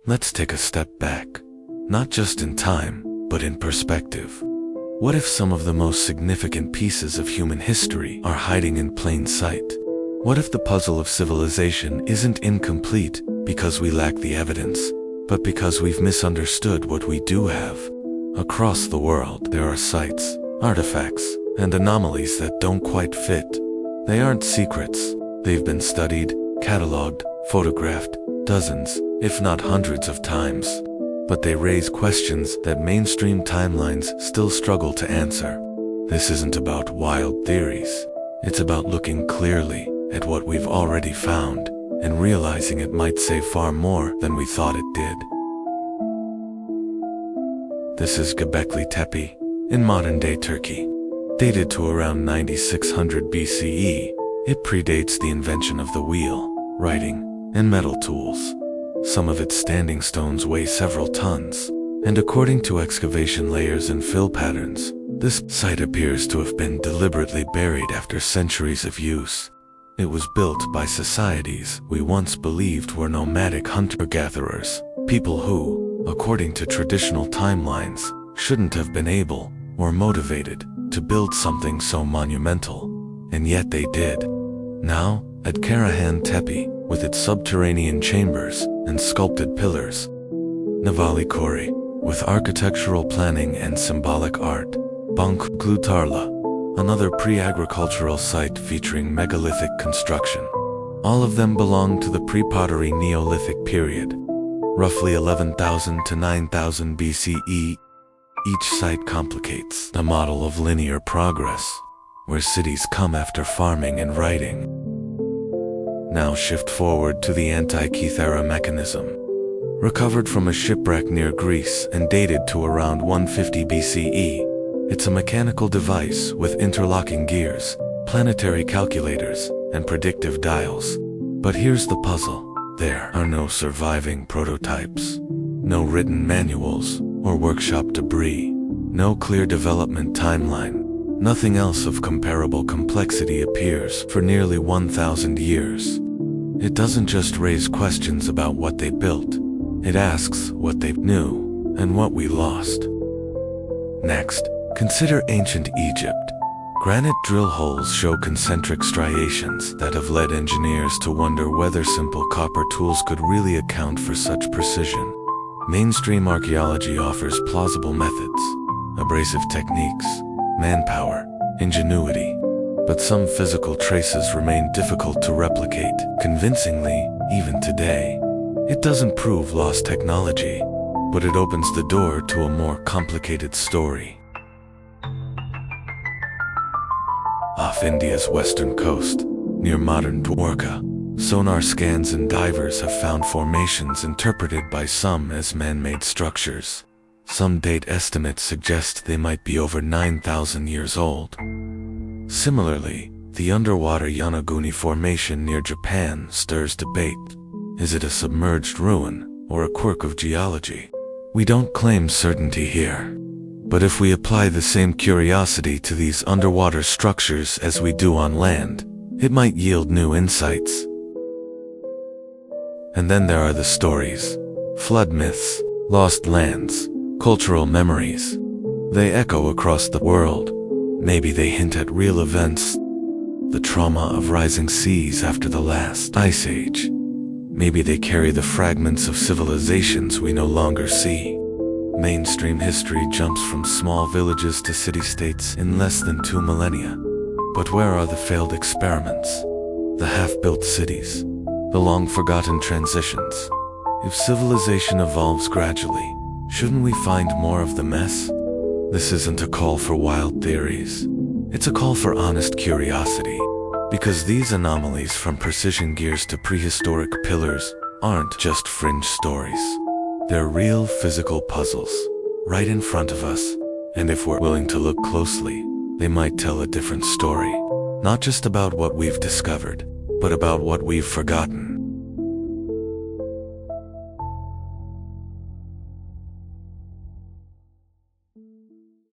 Let's take a step back, not just in time, but in perspective. What if some of the most significant pieces of human history are hiding in plain sight? What if the puzzle of civilization isn't incomplete because we lack the evidence, but because we've misunderstood what we do have? Across the world, there are sites, artifacts, and anomalies that don't quite fit. They aren't secrets. They've been studied, cataloged, photographed, dozens, if not hundreds of times. But they raise questions that mainstream timelines still struggle to answer. This isn't about wild theories. It's about looking clearly at what we've already found and realizing it might say far more than we thought it did. This is Göbekli Tepe, in modern-day Turkey. Dated to around 9600 BCE, it predates the invention of the wheel, writing, and metal tools. Some of its standing stones weigh several tons, and according to excavation layers and fill patterns, this site appears to have been deliberately buried after centuries of use. It was built by societies we once believed were nomadic hunter-gatherers, people who, according to traditional timelines, shouldn't have been able or motivated to build something so monumental, and yet they did. Now, at Karahan Tepe, with its subterranean chambers and sculpted pillars, Navali Kori, with architectural planning and symbolic art, Banklu Tarla, another pre-agricultural site featuring megalithic construction. All of them belong to the pre-pottery Neolithic period, roughly 11,000 to 9,000 BCE. Each site complicates the model of linear progress, where cities come after farming and writing. Now shift forward to the Antikythera mechanism. Recovered from a shipwreck near Greece and dated to around 150 BCE, it's a mechanical device with interlocking gears, planetary calculators, and predictive dials. But here's the puzzle. There are no surviving prototypes, no written manuals or workshop debris, no clear development timeline. Nothing else of comparable complexity appears for nearly 1,000 years. It doesn't just raise questions about what they built. It asks what they knew and what we lost. Next, consider ancient Egypt. Granite drill holes show concentric striations that have led engineers to wonder whether simple copper tools could really account for such precision. Mainstream archaeology offers plausible methods, abrasive techniques, manpower, ingenuity, but some physical traces remain difficult to replicate convincingly even today. It doesn't prove lost technology, but it opens the door to a more complicated story. Off India's western coast, near modern Dwarka, sonar scans and divers have found formations interpreted by some as man-made structures. Some date estimates suggest they might be over 9,000 years old. Similarly, the underwater Yonaguni Formation near Japan stirs debate. Is it a submerged ruin or a quirk of geology? We don't claim certainty here. But if we apply the same curiosity to these underwater structures as we do on land, it might yield new insights. And then there are the stories, flood myths, lost lands, cultural memories. They echo across the world. Maybe they hint at real events, the trauma of rising seas after the last ice age. Maybe they carry the fragments of civilizations we no longer see. Mainstream history jumps from small villages to city-states in less than 2 millennia. But where are the failed experiments? The half-built cities? The long-forgotten transitions? If civilization evolves gradually, shouldn't we find more of the mess? This isn't a call for wild theories. It's a call for honest curiosity. Because these anomalies, from precision gears to prehistoric pillars, aren't just fringe stories. They're real physical puzzles, right in front of us. And if we're willing to look closely, they might tell a different story. Not just about what we've discovered, but about what we've forgotten.